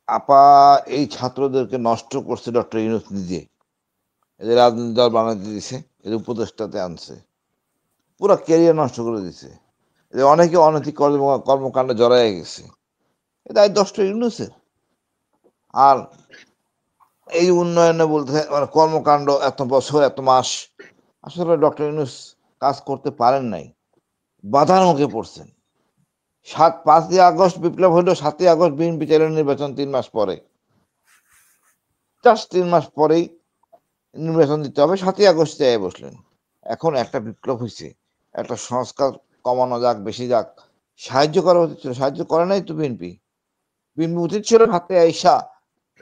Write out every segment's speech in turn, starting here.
আপা এই ছাত্রদেরকে নষ্ট করছে ডক্টর ইউনূস নিজে। এদের রাজনৈতিক দল বানাতে দিছে, এদের উপদেষ্টাতে আনছে। পুরা ক্যারিয়ার নষ্ট করে দিছে। এদের অনেকে অনৈতিক কর্মকাণ্ডে জড়ায় গেছে। এ দায়িত্ব ডক্টর ইউনূসের। আর এই উন্নয়নে বলতে মানে কর্মকাণ্ড এত বছর এত মাস আসলে ডক্টর ইউনূস কাজ করতে পারেন নাই, বাধার মুখে পড়ছেন। 5ই আগস্ট বিপ্লব হলো, 7ই আগস্ট বিএনপি চ্যানেল নির্বাচন 3 মাস পরে, জাস্ট 3 মাস পরেই নির্বাচন দিতে হবে, 7ই আগস্ট যায় বসলেন। এখন একটা বিপ্লব হয়েছে, একটা সংস্কার কমানো যাক বেশি যাক, সাহায্য করা উচিত ছিল, সাহায্য করে নাই তো বিএনপি। বিএনপি উচিত ছিল হাতে আইসা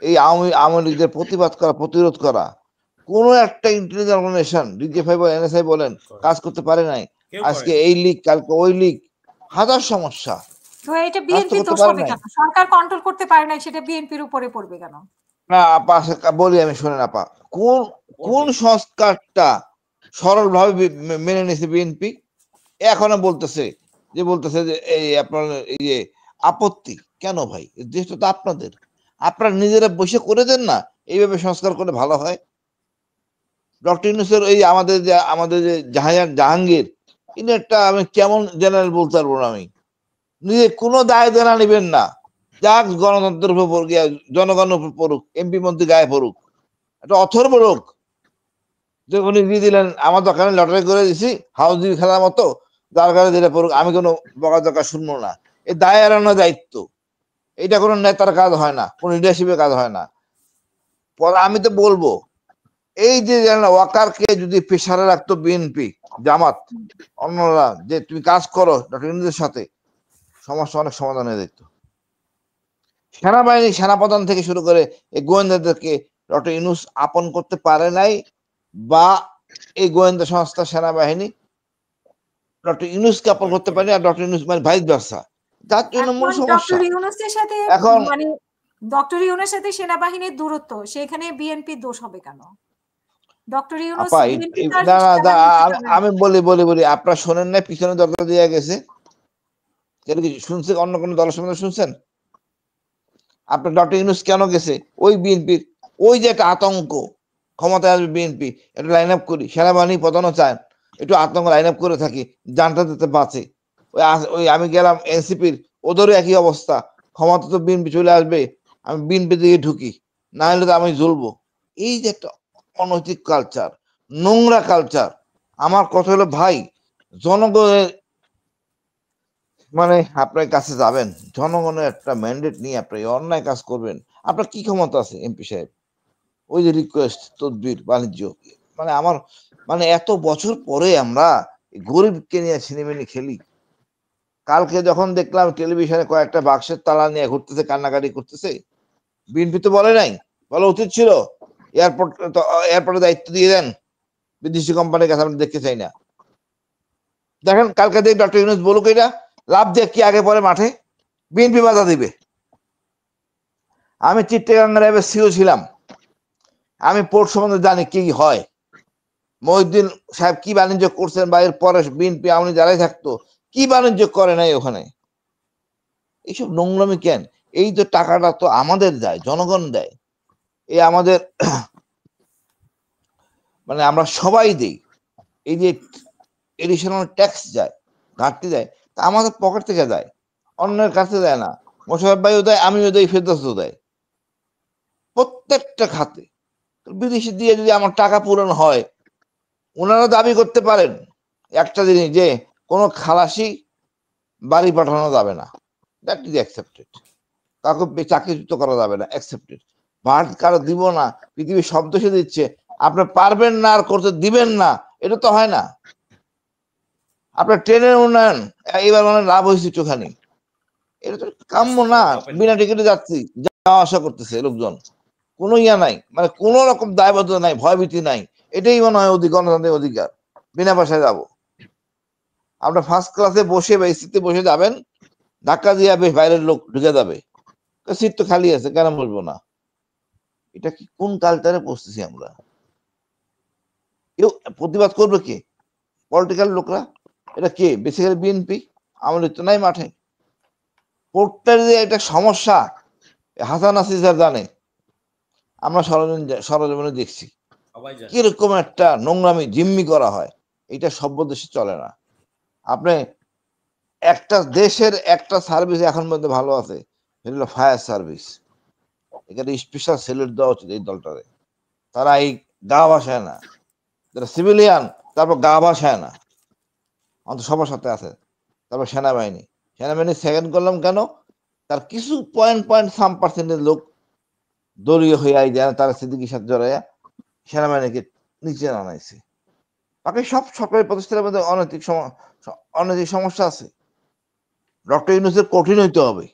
এই আওয়ামী লীগের প্রতিবাদ করা, প্রতিরোধ করা। কোন একটা ইন্টেলিজেন্স অর্গানাইজেশন ডিজিএফআই বলেন, এনএসআই বলেন, কাজ করতে পারে নাই। আজকে এই লীগ, কালকে ওই লীগ, হাজার সমস্যা, তো এটা কাজ তো বিএনপি করতে দোষ পারে হবে নাই। কেন? সরকার কন্ট্রোল করতে পারে না, সেটা বিএনপির উপরে পড়বে কেন? না আপা, বলি আমি, শোনেন আপা, কোন কোন সংস্কারটা সরলভাবে মেনে নিয়েছে বিএনপি? এখনো বলতেছে যে এই আপনার এই যে আপত্তি কেন ভাই, দেশটা তো আপনাদের, আপনারা নিজেরা বসে করে দেন না, এইভাবে সংস্কার করে ভালো হয়। ডক্টর ইউনূসের এই আমাদের যে জাহাঙ্গীর, ইনি একটা, আমি কেমন জেনারেল বলতে পারবো না আমি, নিজে কোনো দায় দেনা নিবেন না, যাক গণতন্ত্রের উপর গিয়া জনগণের উপর পড়ুক, এমপি মন্ত্রী গায়ে পড়ুক, একটা অথর্ব লোক। যে উনি দিয়ে দিলেন আমার দোকানে লটারি করে দিছি হাউজি খেলার মতো, যার কারণে দিলে পড়ুক, আমি কোনো বকাঝকা শুনবো না। এই দায় এড়ানোর দায়িত্ব, এটা কোনো নেতার কাজ হয় না, কোন লিডারশিপের কাজ হয় না। পরে আমি তো বলবো, এই যে ওয়াকারকে যদি প্রেসারে রাখতো বিএনপি, জামাত, অন্যরা, যে তুমি কাজ করো ডক্টর ইউনূসের সাথে, সমস্যা অনেক সমাধান হয়ে যেত। সেনাবাহিনী, সেনাপ্রধান থেকে শুরু করে এই গোয়েন্দাদেরকে ডক্টর ইউনূস আপন করতে পারে নাই, বা এই গোয়েন্দা সংস্থা সেনাবাহিনী ডক্টর ইউনূসকে আপন করতে পারেনি, আর ডক্টর ইউনূস মানে ভাইস ভার্সা, যার জন্য মূল এখন সমস্যা। ডক্টর ইউনূসের সাথে এখন মানে ডক্টর ইউনূসের সাথে সেনাবাহিনীর দূরত্ব, সেখানে বিএনপির দোষ হবে কেন? ডক্টর ইউনূস আপা বিএনপি তার না না, সেনাবাহিনীকে টানে না। আমি বলি আপনার শোনেন না, পিছনে দরজা দিয়ে গেছে, কেন কি শুনছেন? অন্য কোন দলের সম্বন্ধে শুনছেন? আপনার ডক্টর ইউনূস কেন গেছে? ওই বিএনপির, ওই যে একটা আতঙ্ক, ক্ষমতায় আসবে বিএনপি, একটু লাইন আপ করি, সেনাবাহিনী প্রধানও চান একটু আতঙ্ক, লাইন আপ করে থাকি, জানটা দিতে বাঁচে। ওই আমি গেলাম এনসিপির, ওদেরও একই অবস্থা, ক্ষমতা তো বিএনপি চলে আসবে, আমি বিএনপি দিকে ঢুকি, না হলে তো আমি জ্বলবো। এই যে একটা অনৈতিক কালচার, নোংরা কালচার। আমার কথা হলো ভাই, জনগণের মানে আপনার কাছে যাবেন, জনগণের একটা ম্যান্ডেট নিয়ে আপনি অন্যায় কাজ করবেন, আপনার কি ক্ষমতা আছে এমপি সাহেব? ওই যে রিকোয়েস্ট, তদবির, বাণিজ্য, মানে আমার, মানে এত বছর পরে আমরা গরিবকে নিয়ে সিনেমিনি খেলি। কালকে যখন দেখলাম টেলিভিশনে কয়েকটা বাক্সের তালা নিয়ে ঘুরতেছে, কান্নাকাটি করতেছে, বিএনপি তো বলে নাই, বলা উচিত ছিল এয়ারপোর্ট, এয়ারপোর্টের দায়িত্ব দিয়ে দেন বিদেশি কোম্পানির কাছে, আমরা দেখতে চাই না। দেখেন কালকে দেখ ডক্টর ইউনূস বলুক, এটা লাভ দিয়ে কি আগে পরে মাঠে বিএনপি বাধা দিবে। আমি চিট্টাগাং র্যাবের সিও ছিলাম, আমি পোর্ট সম্বন্ধে জানি কি হয়। মহিউদ্দিন সাহেব কি বাণিজ্য করছেন, বা এর পরে বিএনপি আওয়ামী যারাই থাকতো কি বাণিজ্য করে নাই ওখানে, এইসব নোংরামি কেন? এই তো টাকাটা তো আমাদের যায়, জনগণ দেয়, এই আমাদের মানে আমরা সবাই দিই। এই যে এডিশনাল ট্যাক্স যায়, ঘাটতি যায়, তা আমাদের পকেট থেকে যায়, অন্যের কাছে দেয় না। মোশাররফ ভাইও দেয়, আমিও দেই, ফেরদৌসও দেয়, প্রত্যেকটা খাতে। বিদেশি দিয়ে যদি আমার টাকা পূরণ হয়, ওনারা দাবি করতে পারেন একটা জিনিস, যে কোনো খালাসি বাড়ি পাঠানো যাবে না, দ্যাট ইজ অ্যাকসেপ্টেড, কাউকে চাকরিচ্যুত করা যাবে না, অ্যাকসেপ্টেড। ভাট কারো দিব না, পৃথিবীর সব দেশে দিচ্ছে, আপনি পারবেন না আর করতে দিবেন না, এটা তো হয় না। আপনার ট্রেনের উন্নয়ন, এবার মানে লাভ হয়েছে চোখানি, এটা তো কাম্য না। বিনা টিকিটে যাচ্ছি, যাওয়া আসা করতেছে লোকজন, কোনো ইয়া নাই, মানে কোন রকম দায়বদ্ধতা নাই, ভয়ভীতি নাই। এটাই মনে হয় গণতান্ত্রিক অধিকার, বিনা পয়সায় যাবো। আপনার ফার্স্ট ক্লাসে বসে বা এসিতে বসে যাবেন, ধাক্কা দিয়ে বেশ বাইরের লোক ঢুকে যাবে, সিট তো খালি আছে, কেন বলবো না? এটা কি কোন কালচারে পৌঁছেছি আমরা? কেউ প্রতিবাদ করবে কে? পলিটিক্যাল লোকরা। এটা কে? Basically BNP. আমাদের তো নাই মাঠে। পোর্টটার যে একটা সমস্যা, হাসান নাসির স্যার জানে, আমরা সরজমিনে দেখছি সবাই জানে। কিরকম একটা নোংরামি জিম্মি করা হয়। এটা সভ্য দেশে চলে না। আপনি একটা দেশের একটা সার্ভিস এখন মধ্যে ভালো আছে, সেটা হলো ফায়ার সার্ভিস। এখানে স্পেশাল সেলুট দেওয়া উচিত এই দলটারে। তারা এই গা ভাসায় না, যারা সিভিলিয়ান তারপর গা ভাসায় না, অন্তত সবার সাথে আছে। তারপর সেনাবাহিনী সেকেন্ড করলাম কেন? তার কিছু পয়েন্ট সাম পার্সেন্টের লোক দলীয় হয়ে আই দেয়, তারা সিদ্দিকির সাথে জড়াইয়া সেনাবাহিনীকে নিচে নামাইছে। বাকি সব সরকারি প্রতিষ্ঠানের মধ্যে অনৈতিক সমস্যা আছে। ডক্টর ইউনূসের কঠিন হইতে হবে।